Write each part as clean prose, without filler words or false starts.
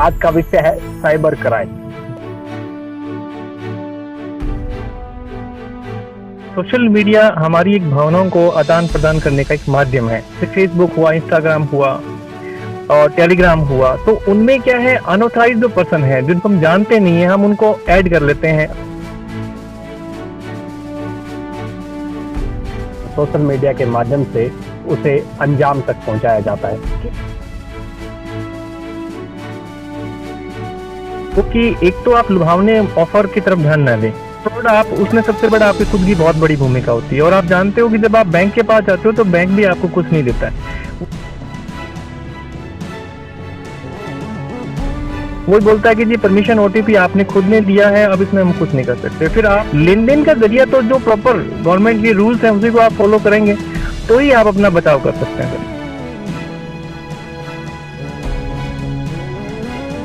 आज का विषय है साइबर क्राइम। सोशल मीडिया हमारी एक भावनाओं को आदान प्रदान करने का एक माध्यम है। जैसे फेसबुक हुआ, इंस्टाग्राम हुआ और टेलीग्राम हुआ, तो उनमें क्या है, अनऑथराइज्ड जो पर्सन है जिनको हम जानते नहीं है, हम उनको ऐड कर लेते हैं। सोशल मीडिया के माध्यम से उसे अंजाम तक पहुंचाया जाता है। क्योंकि एक तो आप लुभावने ऑफर की तरफ ध्यान न दें, तो आप उसमें सबसे बड़ा आपकी खुद की बहुत बड़ी भूमिका होती है। और आप जानते हो कि जब आप बैंक के पास जाते हो तो बैंक भी आपको कुछ नहीं देता है। वो बोलता है कि जी परमिशन ओटीपी आपने खुद ने दिया है, अब इसमें हम कुछ नहीं कर सकते। फिर आप लेन-देन का जरिया तो जो प्रॉपर गवर्नमेंट के रूल्स हैं उसी को आप फॉलो करेंगे तो ही आप अपना बचाव कर सकते हैं।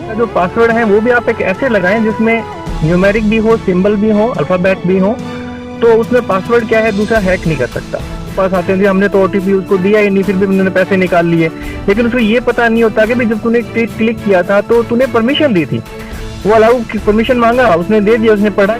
जो पासवर्ड है वो भी आप एक ऐसे लगाएं जिसमें न्यूमेरिक भी हो, सिंबल भी हो, अल्फाबेट भी हो, तो उसमें पासवर्ड क्या है दूसरा हैक नहीं कर सकता। पास आते हैं जी हमने तो ओटीपी उसको दिया ही नहीं, फिर भी उन्होंने पैसे निकाल लिए, लेकिन उसको ये पता नहीं होता कि जब तूने क्लिक किया था तो तूने परमिशन दी थी, वो अलाउ परमिशन मांगा, उसने दे दिया, उसने पढ़ा।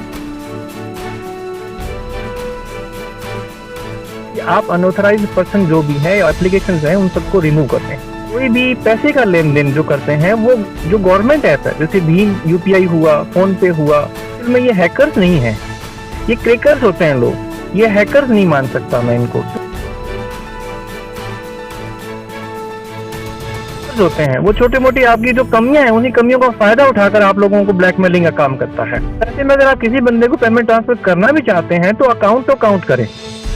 आप अनऑथराइज्ड पर्सन जो भी है, एप्लीकेशंस हैं, उन सबको रिमूव करते हैं। कोई भी पैसे का लेन देन जो करते हैं वो जो गवर्नमेंट ऐप है, जैसे भीम यूपीआई हुआ, फोन पे हुआ, इसमें ये हैकर्स नहीं है, ये क्रैकर्स होते हैं लोग। ये हैकर्स नहीं मान सकता मैं इनको। होते हैं वो छोटे मोटी आपकी जो कमियां हैं, उन्हीं कमियों का फायदा उठाकर आप लोगों को ब्लैकमेलिंग का काम करता है। ऐसे में अगर आप किसी बंदे को पेमेंट ट्रांसफर करना भी चाहते हैं तो अकाउंट तो काउंट करें,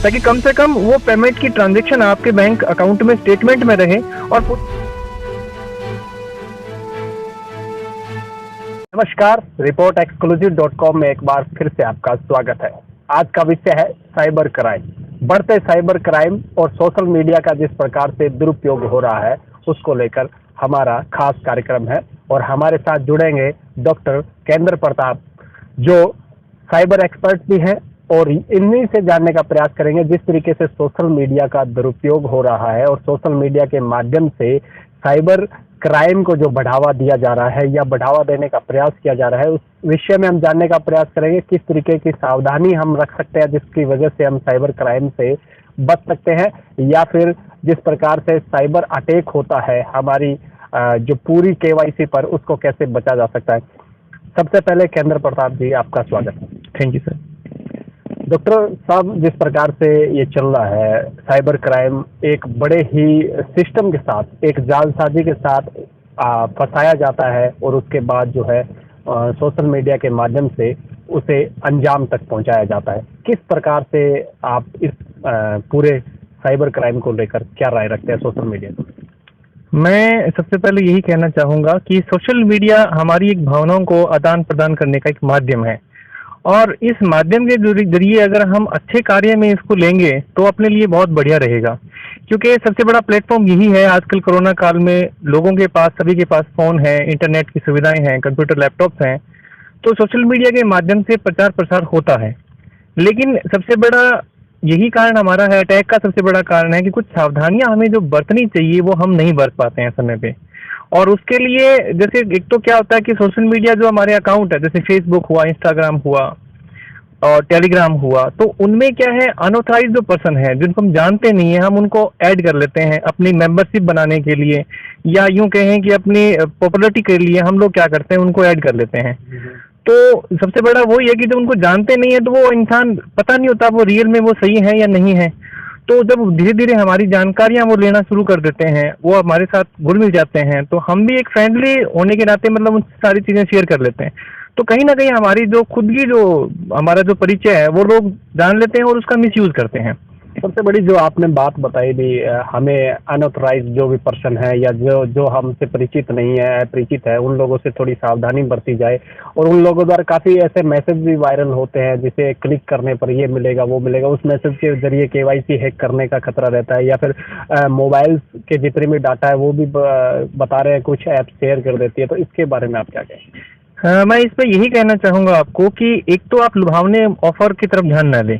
ताकि कम से कम वो पेमेंट की ट्रांजैक्शन आपके बैंक अकाउंट में स्टेटमेंट में रहे। और नमस्कार, reportexclusive.com में एक बार फिर से आपका स्वागत है। आज का विषय है साइबर क्राइम। बढ़ते साइबर क्राइम और सोशल मीडिया का जिस प्रकार से दुरुपयोग हो रहा है उसको लेकर हमारा खास कार्यक्रम है। और हमारे साथ जुड़ेंगे डॉक्टर केंद्र प्रताप, जो साइबर एक्सपर्ट भी हैं, और इन्हीं से जानने का प्रयास करेंगे जिस तरीके से सोशल मीडिया का दुरुपयोग हो रहा है और सोशल मीडिया के माध्यम से साइबर क्राइम को जो बढ़ावा दिया जा रहा है या बढ़ावा देने का प्रयास किया जा रहा है, उस विषय में हम जानने का प्रयास करेंगे। किस तरीके की सावधानी हम रख सकते हैं जिसकी वजह से हम साइबर क्राइम से बच सकते हैं, या फिर जिस प्रकार से साइबर अटैक होता है हमारी जो पूरी केवाईसी पर, उसको कैसे बचा जा सकता है। सबसे पहले केंद्र प्रताप जी, आपका स्वागत है। Thank you sir. डॉक्टर साहब, जिस प्रकार से ये चल रहा है साइबर क्राइम, एक बड़े ही सिस्टम के साथ, एक जालसाजी के साथ फंसाया जाता है और उसके बाद जो है सोशल मीडिया के माध्यम से उसे अंजाम तक पहुंचाया जाता है। किस प्रकार से आप इस पूरे साइबर क्राइम को लेकर क्या राय रखते हैं सोशल मीडिया को? मैं सबसे पहले यही कहना चाहूँगा कि सोशल मीडिया हमारी एक भावनाओं को आदान प्रदान करने का एक माध्यम है, और इस माध्यम के जरिए अगर हम अच्छे कार्य में इसको लेंगे तो अपने लिए बहुत बढ़िया रहेगा। क्योंकि सबसे बड़ा प्लेटफॉर्म यही है आजकल कोरोना काल में, लोगों के पास, सभी के पास फ़ोन है, इंटरनेट की सुविधाएं हैं, कंप्यूटर लैपटॉप्स हैं, तो सोशल मीडिया के माध्यम से प्रचार प्रसार होता है। लेकिन सबसे बड़ा यही कारण हमारा है, अटैक का सबसे बड़ा कारण है कि कुछ सावधानियां हमें जो बरतनी चाहिए वो हम नहीं बरत पाते हैं समय पे। और उसके लिए जैसे एक तो क्या होता है कि सोशल मीडिया जो हमारे अकाउंट है, जैसे फेसबुक हुआ, इंस्टाग्राम हुआ और टेलीग्राम हुआ, तो उनमें क्या है, अनऑथराइज्ड जो पर्सन है जिनको हम जानते नहीं है, हम उनको ऐड कर लेते हैं अपनी मेंबरशिप बनाने के लिए, या यूं कहें कि अपनी पॉपुलरिटी के लिए हम लोग क्या करते हैं, उनको ऐड कर लेते हैं। तो सबसे बड़ा वही है कि जब उनको जानते नहीं है तो वो इंसान पता नहीं होता वो रियल में वो सही है या नहीं है। तो जब धीरे धीरे हमारी जानकारियां वो लेना शुरू कर देते हैं, वो हमारे साथ घुल मिल जाते हैं, तो हम भी एक फ्रेंडली होने के नाते मतलब उन सारी चीजें शेयर कर लेते हैं। तो कहीं ना कहीं हमारी जो खुद की जो हमारा जो परिचय है वो लोग जान लेते हैं और उसका मिसयूज करते हैं। सबसे बड़ी जो आपने बात बताई भी, हमें अनऑथराइज्ड जो भी पर्सन है या जो हमसे परिचित नहीं है, अपरिचित है, उन लोगों से थोड़ी सावधानी बरती जाए। और उन लोगों द्वारा काफ़ी ऐसे मैसेज भी वायरल होते हैं जिसे क्लिक करने पर ये मिलेगा वो मिलेगा, उस मैसेज के जरिए केवाईसी हैक करने का खतरा रहता है, या फिर मोबाइल के जितने भी डाटा है वो भी बता रहे हैं, कुछ ऐप शेयर कर देती है। तो इसके बारे में आप क्या कहें? मैं इस पर यही कहना चाहूँगा आपको कि एक तो आप लुभावने ऑफर की तरफ ध्यान न दें।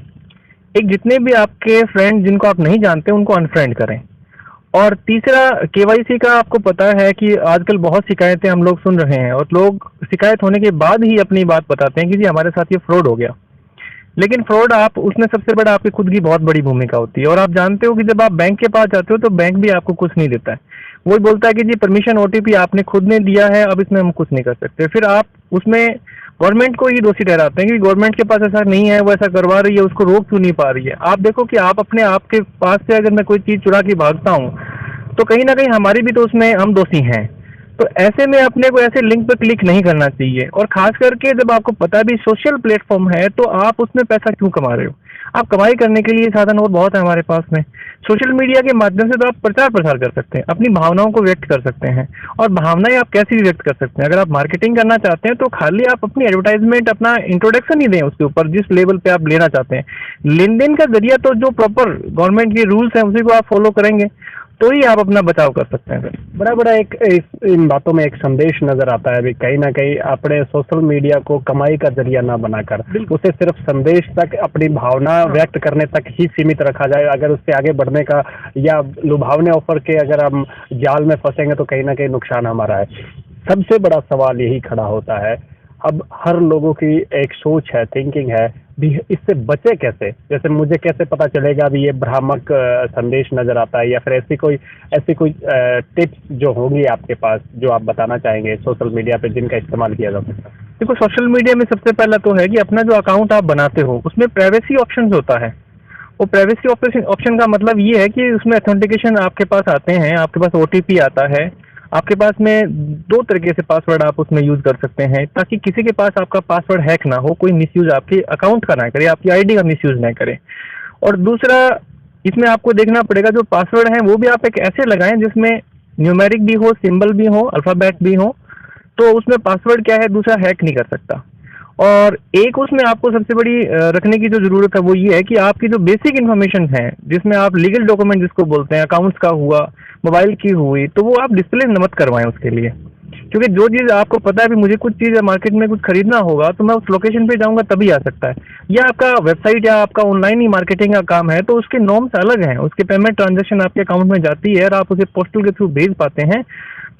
एक जितने भी आपके फ्रेंड जिनको आप नहीं जानते उनको अनफ्रेंड करें, और तीसरा, केवाईसी का आपको पता है कि आजकल बहुत शिकायतें हम लोग सुन रहे हैं और लोग शिकायत होने के बाद ही अपनी बात बताते हैं कि जी हमारे साथ ये फ्रॉड हो गया। लेकिन फ्रॉड आप उसमें सबसे बड़ा आपकी खुद की बहुत बड़ी भूमिका होती है। और आप जानते हो कि जब आप बैंक के पास जाते हो तो बैंक भी आपको कुछ नहीं देता है। वही बोलता है कि जी परमिशन ओटीपी आपने खुद ने दिया है, अब इसमें हम कुछ नहीं कर सकते। फिर आप उसमें गवर्नमेंट को ही दोषी ठहराते हैं कि गवर्नमेंट के पास ऐसा नहीं है, वो ऐसा करवा रही है, उसको रोक क्यों नहीं पा रही है। आप देखो कि आप अपने आप के पास से अगर मैं कोई चीज चुरा के भागता हूँ तो कहीं ना कहीं हमारी भी तो उसमें हम दोषी हैं। तो ऐसे में अपने को ऐसे लिंक पर क्लिक नहीं करना चाहिए। और खास करके जब आपको पता भी सोशल प्लेटफॉर्म है तो आप उसमें पैसा क्यों कमा रहे हो। आप कमाई करने के लिए साधन और बहुत है हमारे पास में। सोशल मीडिया के माध्यम से तो आप प्रचार प्रसार कर सकते हैं, अपनी भावनाओं को व्यक्त कर सकते हैं। और भावनाएं आप कैसे भी व्यक्त कर सकते हैं। अगर आप मार्केटिंग करना चाहते हैं तो खाली आप अपनी एडवर्टाइजमेंट, अपना इंट्रोडक्शन ही दें उसके ऊपर जिस लेवल पे आप लेना चाहते हैं। लेन देन का जरिया तो जो प्रॉपर गवर्नमेंट के रूल्स हैं उसी को आप फॉलो करेंगे तो ही आप अपना बचाव कर सकते हैं। बड़ा बड़ा एक इन बातों में एक संदेश नजर आता है अभी कहीं ना कहीं अपने सोशल मीडिया को कमाई का जरिया ना बनाकर उसे सिर्फ संदेश तक, अपनी भावना व्यक्त करने तक ही सीमित रखा जाए। अगर उससे आगे बढ़ने का या लुभावने ऑफर के अगर हम जाल में फंसेंगे तो कहीं ना कहीं नुकसान हमारा है। सबसे बड़ा सवाल यही खड़ा होता है, अब हर लोगों की एक सोच है, थिंकिंग है भी, इससे बचे कैसे। जैसे मुझे कैसे पता चलेगा भी ये भ्रामक संदेश नजर आता है, या फिर ऐसी कोई टिप्स जो होंगी आपके पास जो आप बताना चाहेंगे सोशल मीडिया पे जिनका इस्तेमाल किया जा सकता है। देखो, सोशल मीडिया में सबसे पहला तो है कि अपना जो अकाउंट आप बनाते हो उसमें प्राइवेसी ऑप्शन होता है। वो प्राइवेसी ऑप्शन का मतलब ये है कि उसमें ऑथेंटिकेशन आपके पास आते हैं, आपके पास ओटीपी आता है, आपके पास में दो तरीके से पासवर्ड आप उसमें यूज कर सकते हैं ताकि किसी के पास आपका पासवर्ड हैक ना हो, कोई मिसयूज आपके अकाउंट का ना करे, आपकी आईडी का मिसयूज ना करे। और दूसरा, इसमें आपको देखना पड़ेगा जो पासवर्ड है वो भी आप एक ऐसे लगाएं जिसमें न्यूमेरिक भी हो, सिंबल भी हो, अल्फाबेट भी हो, तो उसमें पासवर्ड क्या है दूसरा हैक नहीं कर सकता। और एक उसमें आपको सबसे बड़ी रखने की जो जरूरत है वो ये है कि आपकी जो बेसिक इन्फॉर्मेशन है जिसमें आप लीगल डॉक्यूमेंट जिसको बोलते हैं, अकाउंट्स का हुआ, मोबाइल की हुई, तो वो आप डिस्प्ले मत करवाएं उसके लिए। क्योंकि जो चीज़ आपको पता है भी मुझे कुछ चीज़ मार्केट में कुछ खरीदना होगा तो मैं उस लोकेशन पे जाऊंगा तभी आ सकता है। या आपका वेबसाइट या आपका ऑनलाइन ही मार्केटिंग का काम है तो उसके नॉर्म्स अलग हैं, उसके पेमेंट ट्रांजेक्शन आपके अकाउंट में जाती है और आप उसे पोस्टल के थ्रू भेज पाते हैं।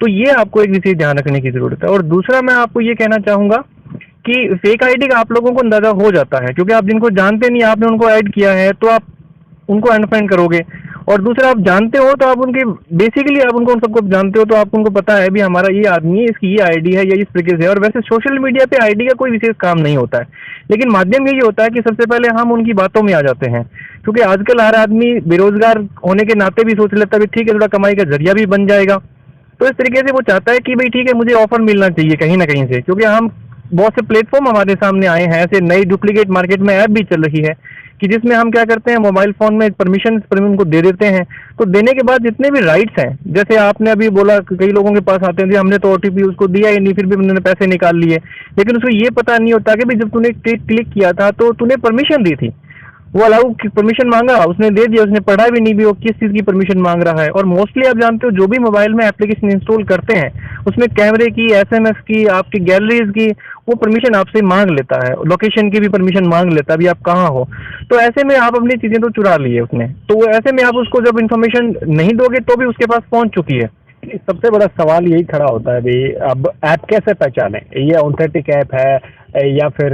तो ये आपको एक विशेष ध्यान रखने की जरूरत है। और दूसरा, मैं आपको ये कहना चाहूंगा कि फेक आईडी का आप लोगों को अंदाजा हो जाता है क्योंकि आप जिनको जानते नहीं आपने उनको ऐड किया है तो आप उनको अनफ्रेंड करोगे। और दूसरा, आप जानते हो तो आप उनके बेसिकली आप उनको उन सबको जानते हो तो आपको उनको पता है भी हमारा ये आदमी है, इसकी ये आईडी है या इस तरीके से। और वैसे सोशल मीडिया पे आईडी का कोई विशेष काम नहीं होता है, लेकिन माध्यम यही होता है कि सबसे पहले हम उनकी बातों में आ जाते हैं। क्योंकि आजकल हर आदमी बेरोजगार होने के नाते भी सोच लेता है ठीक है थोड़ा कमाई का जरिया भी बन जाएगा। तो इस तरीके से वो चाहता है कि भाई ठीक है मुझे ऑफर मिलना चाहिए कहीं ना कहीं से। क्योंकि हम बहुत से प्लेटफॉर्म हमारे सामने आए हैं, ऐसे नई डुप्लीकेट मार्केट में ऐप भी चल रही है कि जिसमें हम क्या करते हैं मोबाइल फोन में परमिशन उनको दे देते हैं। तो देने के बाद जितने भी राइट्स हैं, जैसे आपने अभी बोला कई लोगों के पास आते हैं हमने तो ओटीपी उसको दिया ही नहीं फिर भी उन्होंने पैसे निकाल लिए, लेकिन उसको ये पता नहीं होता कि भाई जब तूने क्लिक किया था तो तूने परमिशन दी थी, वो अलाउ की परमिशन मांगा, उसने दे दिया, उसने पढ़ा भी नहीं भी वो किस चीज़ की परमिशन मांग रहा है। और मोस्टली आप जानते हो जो भी मोबाइल में एप्लीकेशन इंस्टॉल करते हैं उसमें कैमरे की, एसएमएस की, आपकी गैलरीज की वो परमिशन आपसे मांग लेता है, लोकेशन की भी परमिशन मांग लेता है भी आप कहाँ हो। तो ऐसे में आप अपनी चीज़ें तो चुरा ली है उसने, तो ऐसे में आप उसको जब इन्फॉर्मेशन नहीं दोगे तो भी उसके पास पहुँच चुकी है। सबसे बड़ा सवाल यही खड़ा होता है भाई, अब ऐप कैसे पहचाने ये ऑथेंटिक ऐप है या फिर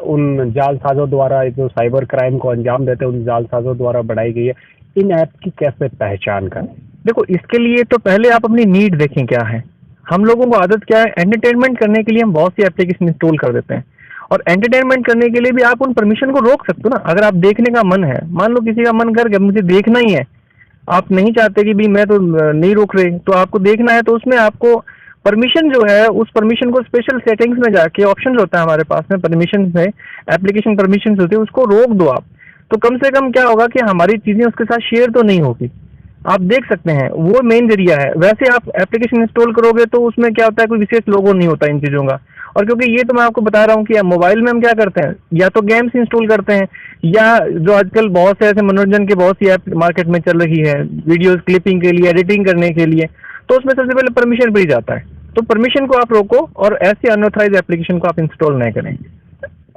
उन जालसाजों द्वारा जो साइबर क्राइम को अंजाम देते हैं उन जालसाजों द्वारा बनाई गई है। इन ऐप की कैसे पहचान करें? देखो, इसके लिए तो पहले आप अपनी नीड देखें क्या है। हम लोगों को आदत क्या है, एंटरटेनमेंट करने के लिए हम बहुत सी एप्लीकेशन इंस्टॉल कर देते हैं और एंटरटेनमेंट करने के लिए भी आप उन परमिशन को रोक सकते हो ना। अगर आप देखने का मन है, मान लो किसी का मन कर गया मुझे देखना ही है, आप नहीं चाहते कि भी मैं तो नहीं रोक रहे, तो आपको देखना है तो उसमें आपको परमिशन जो है उस परमिशन को स्पेशल सेटिंग्स में जाके ऑप्शन होता है हमारे पास में परमिशन में, एप्लीकेशन परमिशन होती है, उसको रोक दो आप। तो कम से कम क्या होगा कि हमारी चीज़ें उसके साथ शेयर तो नहीं होगी, आप देख सकते हैं, वो मेन जरिया है। वैसे आप एप्लीकेशन इंस्टॉल करोगे तो उसमें क्या होता है कोई विशेष लोगो नहीं होता इन चीज़ों का। और क्योंकि ये तो मैं आपको बता रहा हूँ कि मोबाइल में हम क्या करते हैं, या तो गेम्स इंस्टॉल करते हैं या जो आजकल बहुत से ऐसे मनोरंजन के बहुत सी ऐप मार्केट में चल रही है वीडियोस क्लिपिंग के लिए, एडिटिंग करने के लिए, तो उसमें सबसे पहले परमिशन भी जाता है। तो परमिशन को आप रोको और ऐसी अनऑथराइज एप्लीकेशन को आप इंस्टॉल नहीं करें।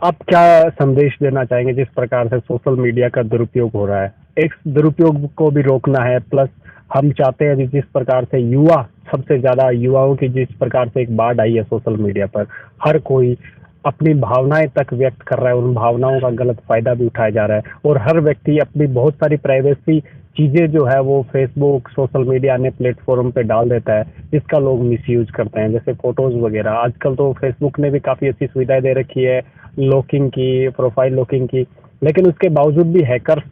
आप क्या संदेश देना चाहेंगे जिस प्रकार से सोशल मीडिया का दुरुपयोग हो रहा है? एक दुरुपयोग को भी रोकना है, प्लस हम चाहते हैं जिस प्रकार से युवा, सबसे ज़्यादा युवाओं की जिस प्रकार से एक बाढ़ आई है सोशल मीडिया पर, हर कोई अपनी भावनाएं तक व्यक्त कर रहा है, उन भावनाओं का गलत फायदा भी उठाया जा रहा है और हर व्यक्ति अपनी बहुत सारी प्राइवेसी चीज़ें जो है वो फेसबुक, सोशल मीडिया अन्य प्लेटफॉर्म पे डाल देता है, जिसका लोग मिसयूज करते हैं, जैसे फोटोज वगैरह। आजकल तो फेसबुक ने भी काफ़ी अच्छी सुविधाएं दे रखी है लॉकिंग की, प्रोफाइल लॉकिंग की, लेकिन उसके बावजूद भी हैकर्स,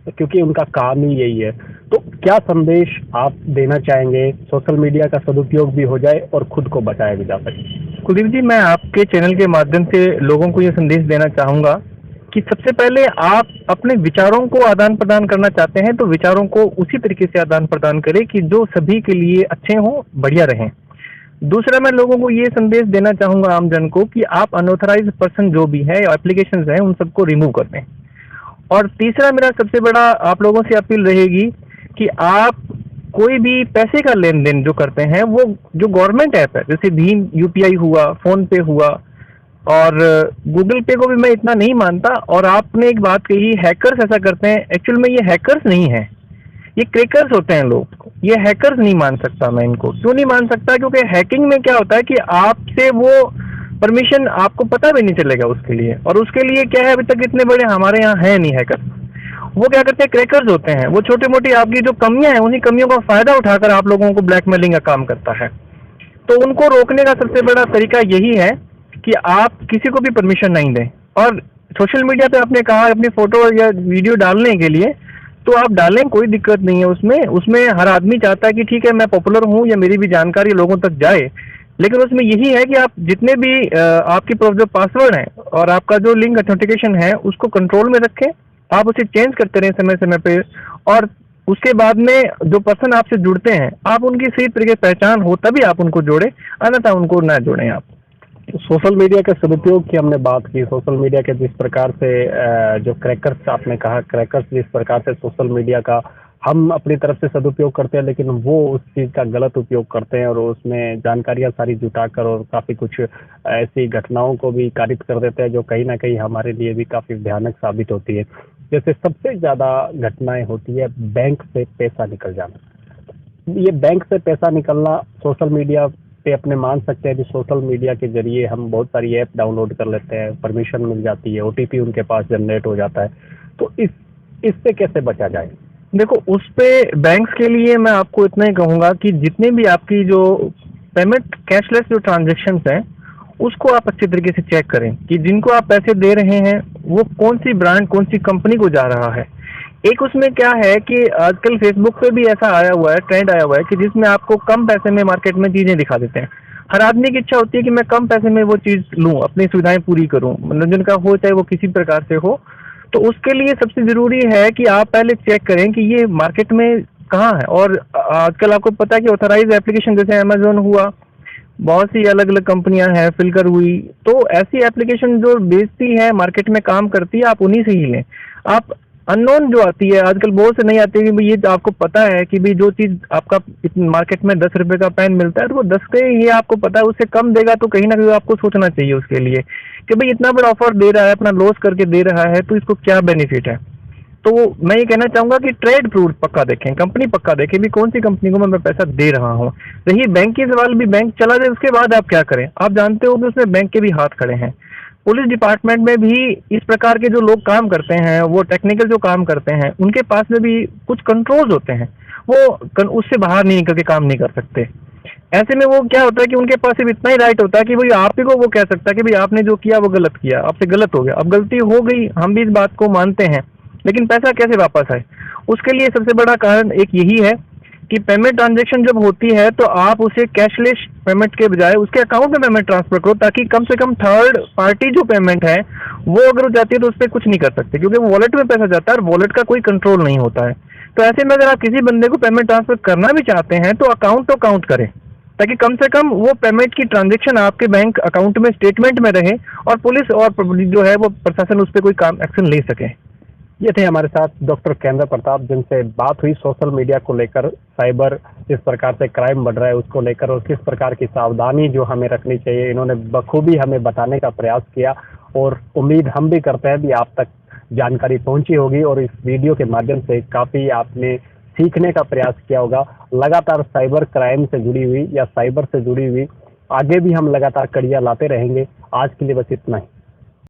क्योंकि उनका काम ही यही है। तो क्या संदेश आप देना चाहेंगे सोशल मीडिया का सदुपयोग भी हो जाए और खुद को बचाया भी जा सके? कुलदीप जी, मैं आपके चैनल के माध्यम से लोगों को ये संदेश देना चाहूँगा कि सबसे पहले आप अपने विचारों को आदान प्रदान करना चाहते हैं तो विचारों को उसी तरीके से आदान प्रदान करें कि जो सभी के लिए अच्छे हों, बढ़िया रहें। दूसरा, मैं लोगों को ये संदेश देना चाहूँगा आम जन को कि आप अनऑथराइज्ड पर्सन जो भी है, एप्लीकेशंस हैं, उन सबको रिमूव कर दें। और तीसरा, मेरा सबसे बड़ा आप लोगों से अपील रहेगी कि आप कोई भी पैसे का लेन देन जो करते हैं वो जो गवर्नमेंट ऐप है, जैसे भीम यूपीआई हुआ, फोन पे हुआ और गूगल पे को भी मैं इतना नहीं मानता। और आपने एक बात कही, हैकर्स ऐसा करते हैं, एक्चुअल में ये हैकर्स नहीं है, ये क्रैकर्स होते हैं लोग। ये हैकर्स नहीं मान सकता मैं इनको। क्यों नहीं मान सकता? क्योंकि हैकिंग में क्या होता है कि आपसे वो परमिशन आपको पता भी नहीं चलेगा उसके लिए, और उसके लिए क्या है, अभी तक इतने बड़े हमारे यहाँ है नहीं हैकर। वो क्या करते हैं, क्रैकर्स होते हैं, वो छोटी मोटी आपकी जो कमियां हैं उन्हीं कमियों का फायदा उठाकर आप लोगों को ब्लैकमेलिंग का काम करता है। तो उनको रोकने का सबसे बड़ा तरीका यही है कि आप किसी को भी परमिशन नहीं दें। और सोशल मीडिया पे आपने कहा अपनी फोटो या वीडियो डालने के लिए, तो आप डालें, कोई दिक्कत नहीं है उसमें हर आदमी चाहता है कि ठीक है मैं पॉपुलर हूँ या मेरी भी जानकारी लोगों तक जाए, लेकिन उसमें यही है कि आप जितने भी आपकी जो पासवर्ड है और आपका जो लिंक ऑथेंटिकेशन है उसको कंट्रोल में रखें। आप उसे चेंज करते रहें समय समय पे, और उसके बाद में जो पर्सन आपसे जुड़ते हैं आप उनकी सही तरीके से पहचान हो तभी आप उनको जोड़ें, अन्यथा उनको ना जोड़ें आप। सोशल मीडिया के सदुपयोग की हमने बात की। सोशल मीडिया के जिस प्रकार से जो क्रैकर्स आपने कहा, क्रैकर्स जिस प्रकार से सोशल मीडिया का हम अपनी तरफ से सदुपयोग करते हैं, लेकिन वो उस चीज़ का गलत उपयोग करते हैं और उसमें जानकारियां सारी जुटाकर और काफ़ी कुछ ऐसी घटनाओं को भी कारित कर देते हैं जो कहीं ना कहीं हमारे लिए भी काफ़ी भयानक साबित होती है। जैसे सबसे ज़्यादा घटनाएं होती है बैंक से पैसा निकल जाना। ये बैंक से पैसा निकलना सोशल मीडिया पे अपने मान सकते हैं कि सोशल मीडिया के जरिए हम बहुत सारी ऐप डाउनलोड कर लेते हैं, परमिशन मिल जाती है, ओटीपी उनके पास जनरेट हो जाता है। तो इससे कैसे बचा जाए? देखो, उस पे बैंक्स के लिए मैं आपको इतना ही कहूँगा कि जितने भी आपकी जो पेमेंट कैशलेस जो ट्रांजेक्शन्स हैं उसको आप अच्छे तरीके से चेक करें कि जिनको आप पैसे दे रहे हैं वो कौन सी ब्रांड, कौन सी कंपनी को जा रहा है। एक उसमें क्या है कि आजकल फेसबुक पे भी ऐसा आया हुआ है, ट्रेंड आया हुआ है कि जिसमें आपको कम पैसे में मार्केट में चीज़ें दिखा देते हैं। हर आदमी की इच्छा होती है कि मैं कम पैसे में वो चीज़ लूँ, अपनी सुविधाएं पूरी करूँ, मनोरंजन का हो चाहे वो किसी प्रकार से हो। तो उसके लिए सबसे ज़रूरी है कि आप पहले चेक करें कि ये मार्केट में कहाँ है। और आजकल आपको पता है कि ऑथराइज एप्लीकेशन जैसे अमेजोन हुआ, बहुत सी अलग अलग कंपनियां हैं, फिलकर हुई, तो ऐसी एप्लीकेशन जो बेचती है, मार्केट में काम करती है, आप उन्हीं से ही लें। आप अननोन जो आती है आजकल बहुत से नहीं आती है कि भाई ये तो आपको पता है कि भाई जो चीज़ आपका मार्केट में 10 रुपये का पेन मिलता है तो वो 10 के ही आपको पता है, उससे कम देगा तो कहीं ना कहीं आपको सोचना चाहिए उसके लिए कि भाई इतना बड़ा ऑफर दे रहा है, अपना लॉस करके दे रहा है, तो इसको क्या बेनिफिट है। तो मैं ये कहना चाहूँगा कि ट्रेड प्रूफ पक्का देखें, कंपनी पक्का देखें भी कौन सी कंपनी को मैं पैसा दे रहा हूँ। रही बैंक की सवाल, भी बैंक चला जाए उसके बाद आप क्या करें। आप जानते हो कि उसमें बैंक के भी हाथ खड़े हैं। पुलिस डिपार्टमेंट में भी इस प्रकार के जो लोग काम करते हैं, वो टेक्निकल जो काम करते हैं, उनके पास में भी कुछ कंट्रोल्स होते हैं, वो उससे बाहर नहीं निकल के काम नहीं कर सकते। ऐसे में वो क्या होता है कि उनके पास सिर्फ इतना ही राइट होता है कि भाई आप ही को वो कह सकता है कि भाई आपने जो किया वो गलत किया, आपसे गलत हो गया। अब गलती हो गई, हम भी इस बात को मानते हैं, लेकिन पैसा कैसे वापस आए, उसके लिए सबसे बड़ा कारण एक यही है कि पेमेंट ट्रांजैक्शन जब होती है तो आप उसे कैशलेस पेमेंट के बजाय उसके अकाउंट में पेमेंट ट्रांसफर करो, ताकि कम से कम थर्ड पार्टी जो पेमेंट है वो अगर हो जाती है तो उस पर कुछ नहीं कर सकते, क्योंकि वॉलेट में पैसा जाता है और वॉलेट का कोई कंट्रोल नहीं होता है। तो ऐसे में अगर आप किसी बंदे को पेमेंट ट्रांसफर करना भी चाहते हैं तो अकाउंट तो काउंट करें, ताकि कम से कम वो पेमेंट की ट्रांजैक्शन आपके बैंक अकाउंट में स्टेटमेंट में रहे और पुलिस और जो है वो प्रशासन उस पर कोई काम एक्शन ले सके। ये थे हमारे साथ डॉक्टर केंद्र प्रताप, जिनसे बात हुई सोशल मीडिया को लेकर, साइबर जिस प्रकार से क्राइम बढ़ रहा है उसको लेकर और किस प्रकार की सावधानी जो हमें रखनी चाहिए। इन्होंने बखूबी हमें बताने का प्रयास किया और उम्मीद हम भी करते हैं कि आप तक जानकारी पहुंची होगी और इस वीडियो के माध्यम से काफ़ी आपने सीखने का प्रयास किया होगा। लगातार साइबर क्राइम से जुड़ी हुई या साइबर से जुड़ी हुई आगे भी हम लगातार कड़ियाँ लाते रहेंगे। आज के लिए बस इतना ही।